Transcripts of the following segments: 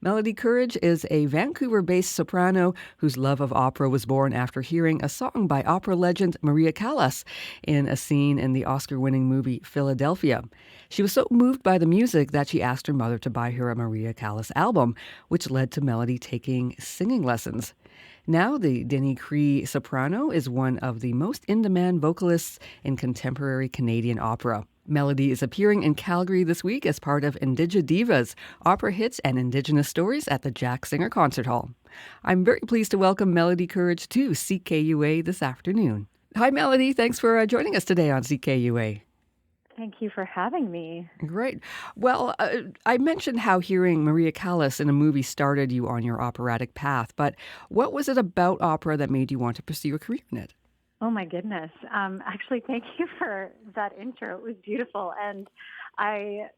Melody Courage is a Vancouver-based soprano whose love of opera was born after hearing a song by opera legend Maria Callas in a scene in the Oscar-winning movie Philadelphia. She was so moved by the music that she asked her mother to buy her a Maria Callas album, which led to Melody taking singing lessons. Now, the Denny Cree soprano is one of the most in-demand vocalists in contemporary Canadian opera. Melody is appearing in Calgary this week as part of IndigiDivas, opera hits and Indigenous stories at the Jack Singer Concert Hall. I'm very pleased to welcome Melody Courage to CKUA this afternoon. Hi, Melody. Thanks for joining us today on CKUA. Thank you for having me. Great. Well, I mentioned how hearing Maria Callas in a movie started you on your operatic path, but what was it about opera that made you want to pursue a career in it? Oh, my goodness. Actually, thank you for that intro. It was beautiful. And I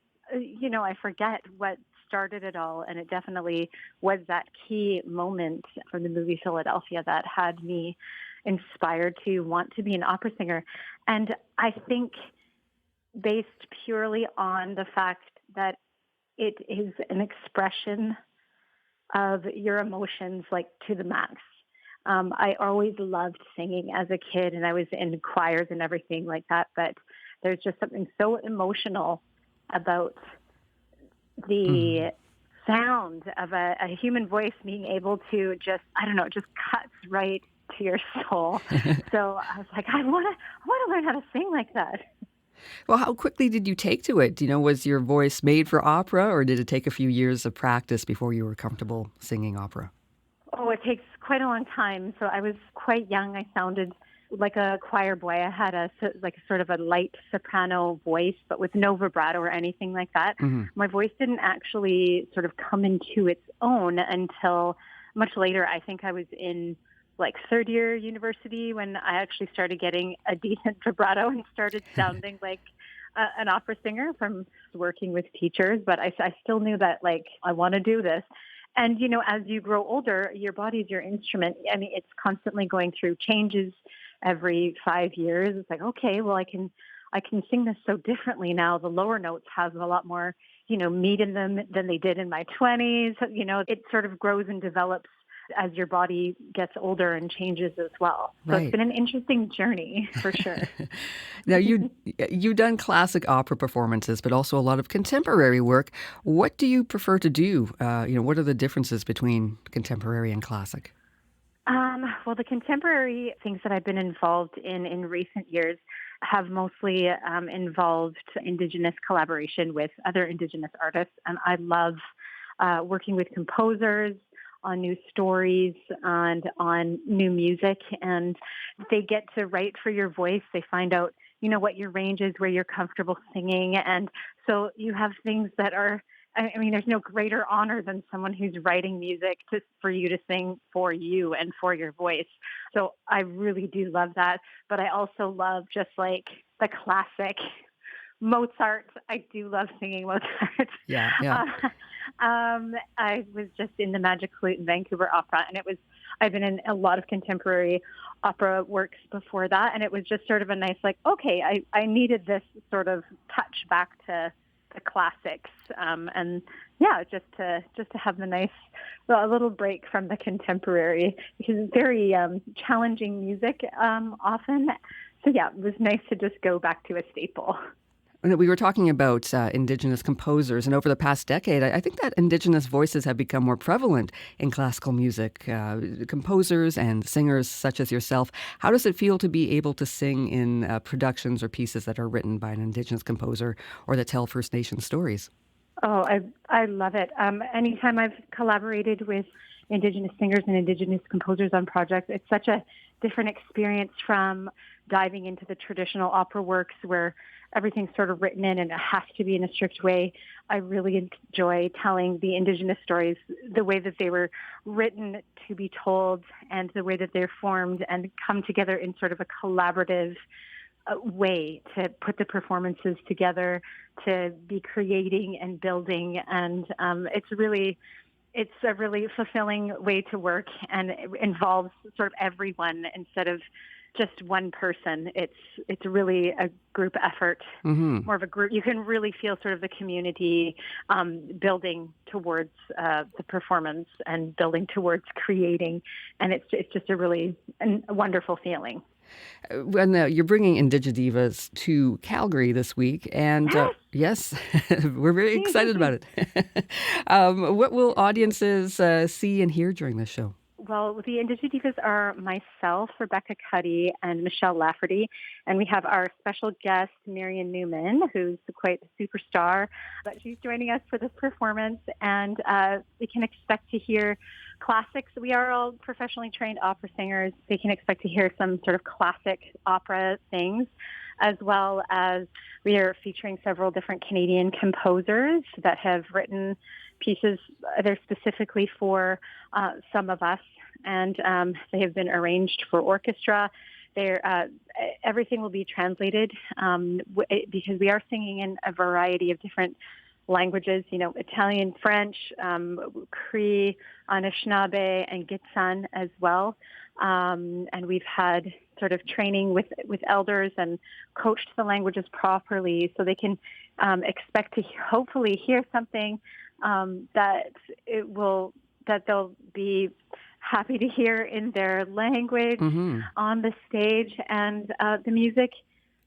forget what started it all. And it definitely was that key moment from the movie Philadelphia that had me inspired to want to be an opera singer. And I think based purely on the fact that it is an expression of your emotions, like to the max. I always loved singing as a kid, and I was in choirs and everything like that, but there's just something so emotional about the sound of a human voice being able to just cuts right to your soul. So I was like, I want to learn how to sing like that. Well, how quickly did you take to it? Was your voice made for opera, or did it take a few years of practice before you were comfortable singing opera? Oh, it takes quite a long time. So I was quite young. I sounded like a choir boy. I had a sort of a light soprano voice, but with no vibrato or anything like that. Mm-hmm. My voice didn't actually sort of come into its own until much later. I think I was in third year university when I actually started getting a decent vibrato and started sounding like an opera singer from working with teachers. But I still knew that I want to do this. And, as you grow older, your body is your instrument. I mean, it's constantly going through changes every 5 years. It's like, okay, well, I can sing this so differently now. The lower notes have a lot more, meat in them than they did in my 20s. It sort of grows and develops as your body gets older and changes as well. So It's been an interesting journey for sure. Now, you've done classic opera performances, but also a lot of contemporary work. What do you prefer to do? What are the differences between contemporary and classic? Well, the contemporary things that I've been involved in recent years have mostly involved Indigenous collaboration with other Indigenous artists. And I love working with composers on new stories and on new music, and they get to write for your voice. They find out, what your range is, where you're comfortable singing. And so you have things that are, I mean, there's no greater honor than someone who's writing music for you to sing for you and for your voice. So I really do love that. But I also love just the classic Mozart. I do love singing Mozart. Yeah. I was just in the Magic Flute in Vancouver Opera, and I've been in a lot of contemporary opera works before that, and it was just sort of a nice, okay, I needed this sort of touch back to the classics, just to have a little break from the contemporary, because it's very challenging music often. So yeah, it was nice to just go back to a staple. We were talking about Indigenous composers, and over the past decade, I think that Indigenous voices have become more prevalent in classical music. Composers and singers such as yourself, how does it feel to be able to sing in productions or pieces that are written by an Indigenous composer or that tell First Nation stories? Oh, I love it. Anytime I've collaborated with Indigenous singers and Indigenous composers on projects, it's such a different experience from diving into the traditional opera works where everything's sort of written in and it has to be in a strict way. I really enjoy telling the Indigenous stories, the way that they were written to be told and the way that they're formed and come together in sort of a collaborative way to put the performances together, to be creating and building. And it's a really fulfilling way to work, and it involves sort of everyone instead of just one person. It's really a group effort, more of a group. You can really feel sort of the community building towards the performance and building towards creating, and it's just a really a wonderful feeling. Well, you're bringing IndigiDivas to Calgary this week, and yes, we're very excited about it. What will audiences see and hear during this show? Well, the IndigiDivas are myself, Rebecca Cuddy, and Michelle Lafferty, and we have our special guest, Marion Newman, who's quite a superstar, but she's joining us for this performance, and we can expect to hear classics. We are all professionally trained opera singers. They can expect to hear some sort of classic opera things, as well as we are featuring several different Canadian composers that have written pieces they're specifically for some of us, and they have been arranged for orchestra. Everything will be translated because we are singing in a variety of different languages, Italian, French, Cree, Anishinaabe, and Gitsan as well. And we've had sort of training with elders and coached the languages properly so they can expect to hopefully hear something that they'll be happy to hear in their language on the stage, and the music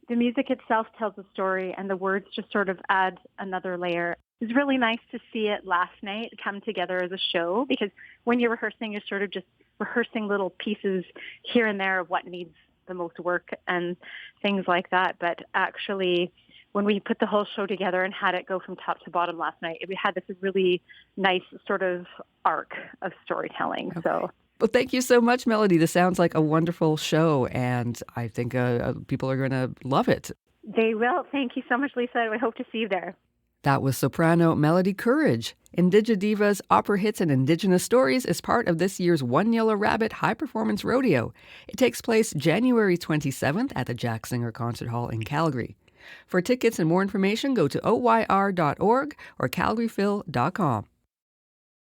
itself tells a story, and the words just sort of add another layer. It was really nice to see it last night come together as a show, because when you're rehearsing, you're sort of just rehearsing little pieces here and there of what needs the most work and things like that. But actually, when we put the whole show together and had it go from top to bottom last night, we had this really nice sort of arc of storytelling. Okay. So, well, thank you so much, Melody. This sounds like a wonderful show, and I think people are going to love it. They will. Thank you so much, Lisa. I hope to see you there. That was soprano Melody Courage. IndigiDivas, Opera Hits, and Indigenous Stories is part of this year's One Yellow Rabbit High Performance Rodeo. It takes place January 27th at the Jack Singer Concert Hall in Calgary. For tickets and more information, go to oyr.org or calgaryphil.com.